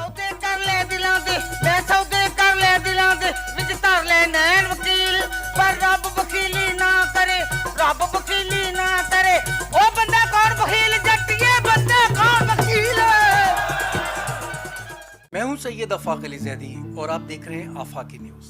सौदे कर ले दिलां दे मैं सौदे कर ले दिलां दे विच धर ले नैन वकील पर रब वकीली ना करे रब वकीली ना करे ओ बंदा कौन वकील जट्टिए बंदा कौन वकील। मैं हूं सैयद आफाक अली ज़ैदी और आप देख रहे हैं आफाकी न्यूज़।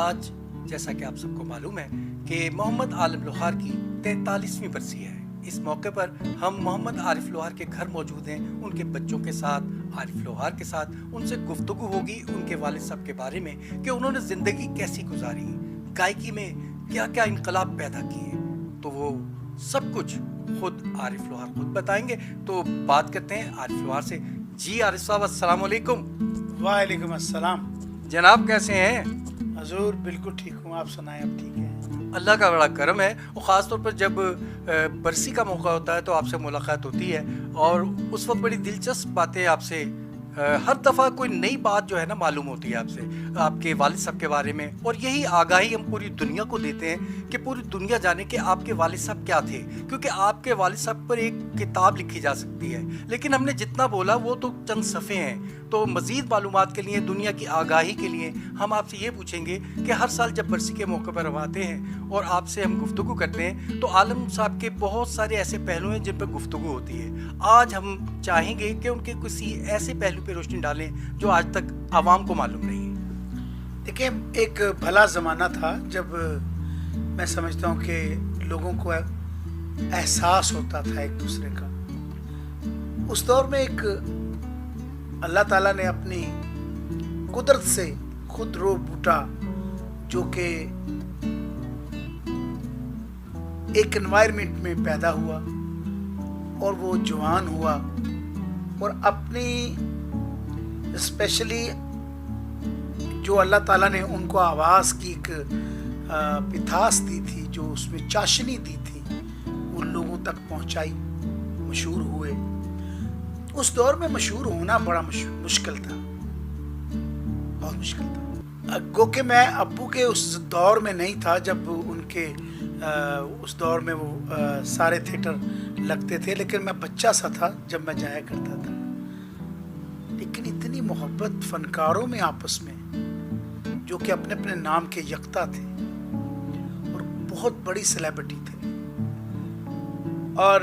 आज जैसा कि आप सबको मालूम है कि मोहम्मद आलम लोहार की 43वीं बरसी है। इस मौके पर हम मोहम्मद आरिफ लोहार के घर मौजूद हैं, उनके बच्चों के साथ, आरिफ लोहार के साथ। उनसे गुफ्तगू होगी उनके वालिद साहब के बारे में कि उन्होंने ज़िंदगी कैसी गुजारी, गायकी में क्या क्या इनकलाब पैदा किए, तो वो सब कुछ खुद आरिफ लोहार खुद बताएंगे। तो बात करते हैं आरिफ लोहार से। जी आरिफ साहब, अस्सलाम वालेकुम। वालेकुम अस्सलाम। जनाब कैसे हैं? हजूर बिल्कुल ठीक हूँ, आप सुनाएं, आप ठीक हैं? अल्लाह का बड़ा करम है। और ख़ास तौर पर जब बरसी का मौका होता है तो आपसे मुलाकात होती है और उस वक्त बड़ी दिलचस्प बातें आपसे हर दफ़ा कोई नई बात जो है ना मालूम होती है आपसे, आपके वालिद साहब के बारे में। और यही आगाही हम पूरी दुनिया को देते हैं कि पूरी दुनिया जाने कि आपके वालिद साहब क्या थे, क्योंकि आपके वालिद साहब पर एक किताब लिखी जा सकती है, लेकिन हमने जितना बोला वो तो चंद सफ़े हैं। तो मज़ीद मालूमात के लिए, दुनिया की आगाही के लिए हम आपसे ये पूछेंगे कि हर साल जब बरसी के मौके पर हम आते हैं और आपसे हम गुफ्तगू करते हैं तो आलम साहब के बहुत सारे ऐसे पहलू हैं जिन पर गुफ्तगू होती है। आज हम चाहेंगे कि उनके किसी ऐसे पहलू पर रोशनी डालें जो आज तक आवाम को मालूम नहीं है। देखिए, एक भला ज़माना था जब मैं समझता हूँ कि लोगों को एहसास होता था एक दूसरे का। उस दौर में एक अल्लाह ताला ने अपनी कुदरत से खुद रो बूटा जो कि एक एनवायरनमेंट में पैदा हुआ और वो जवान हुआ और अपनी स्पेशली जो अल्लाह ताला ने उनको आवाज़ की एक पिथास दी थी, जो उसमें चाशनी दी थी, उन लोगों तक पहुंचाई, मशहूर हुए। उस दौर में मशहूर होना बड़ा मुश्किल था, बहुत मुश्किल था। गो कि मैं अब्बू के उस दौर में नहीं था जब उनके उस दौर में वो सारे थिएटर लगते थे, लेकिन मैं बच्चा सा था जब मैं जाया करता था। लेकिन इतनी मोहब्बत फनकारों में आपस में, जो कि अपने अपने नाम के यकता थे और बहुत बड़ी सेलिब्रिटी थे। और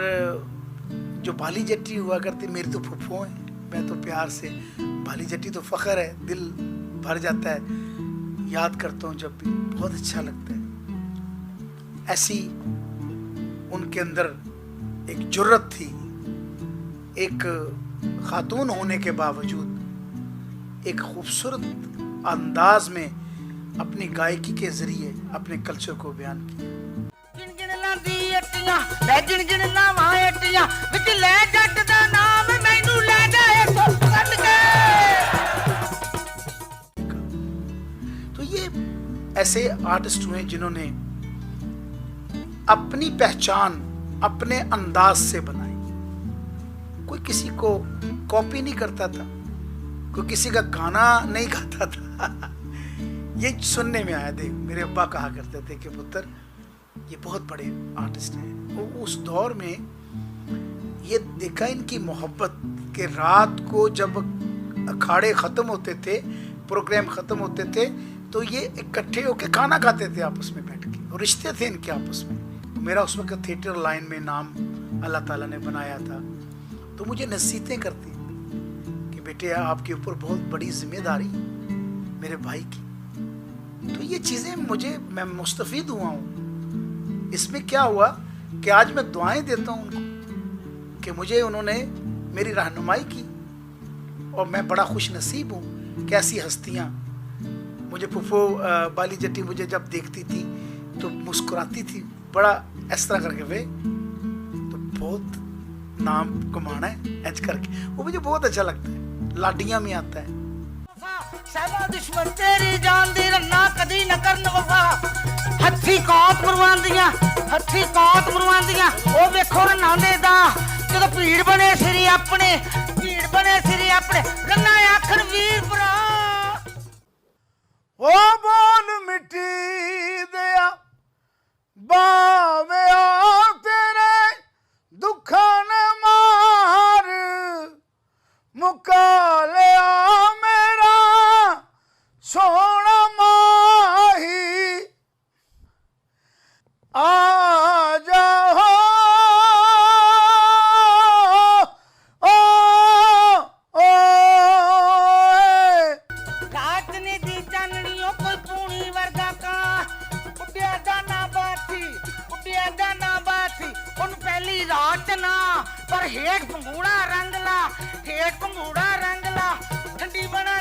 जो बाली जट्टी हुआ करती, मेरी तो फुफ्फो है, मैं तो प्यार से बाली जट्टी तो फ़ख्र है, दिल भर जाता है, याद करता हूँ जब भी, बहुत अच्छा लगता है। ऐसी उनके अंदर एक जुर्रत थी, एक खातून होने के बावजूद एक खूबसूरत अंदाज में अपनी गायकी के ज़रिए अपने कल्चर को बयान किया। तो ये ऐसे आर्टिस्ट हुए जिन्होंने अपनी पहचान अपने अंदाज से बनाई। कोई किसी को कॉपी नहीं करता था, कोई किसी का गाना नहीं गाता था। ये सुनने में आया। देख, मेरे अब्बा कहा करते थे कि पुत्र ये बहुत बड़े आर्टिस्ट हैं। वो उस दौर में ये देखा इनकी मोहब्बत के रात को जब अखाड़े ख़त्म होते थे, प्रोग्राम ख़त्म होते थे, तो ये इकट्ठे होकर खाना खाते थे आपस में बैठ के, और रिश्ते थे इनके आपस में। मेरा उस वक्त थिएटर लाइन में नाम अल्लाह ताला ने बनाया था, तो मुझे नसीहतें करती कि बेटे आपके ऊपर बहुत बड़ी जिम्मेदारी मेरे भाई की। तो ये चीज़ें मैं मुस्तफ़ीद हुआ हूँ। इसमें क्या हुआ कि आज मैं दुआएं देता हूँ उनको कि मुझे उन्होंने मेरी रहनुमाई की, और मैं बड़ा खुश नसीब हूँ। कैसी हस्तियाँ, मुझे फुफो बाली जट्टी मुझे जब देखती थी तो मुस्कुराती थी, बड़ा इस तरह करके वे तो बहुत नाम कमाना है ऐज करके, वो मुझे बहुत अच्छा लगता है। लाडियाँ में आता है दुश्मन तेरी जान दी रन्ना कदी न करन वफा, हत्थी कौत मरवांदियां, हत्थी कौत मरवांदियां। ओ वेखो रन्ना दा जदों भीड़ बने सिरी अपने, भीड़ बने सिरी अपने, रन्ना आखर वीर भरा ओ बोल मिट्टी दिया बावे आ तेरे दुखा न मार मुका लिया ਰਾਤ ਚ ਨਾ ਪਰ ਹੇਠ ਪੰਗੂੜਾ ਰੰਗ ਲਾ, ਹੇਠ ਪੰਗੂੜਾ ਰੰਗ ਲਾ, ਠੰਡੀ ਬਣਾ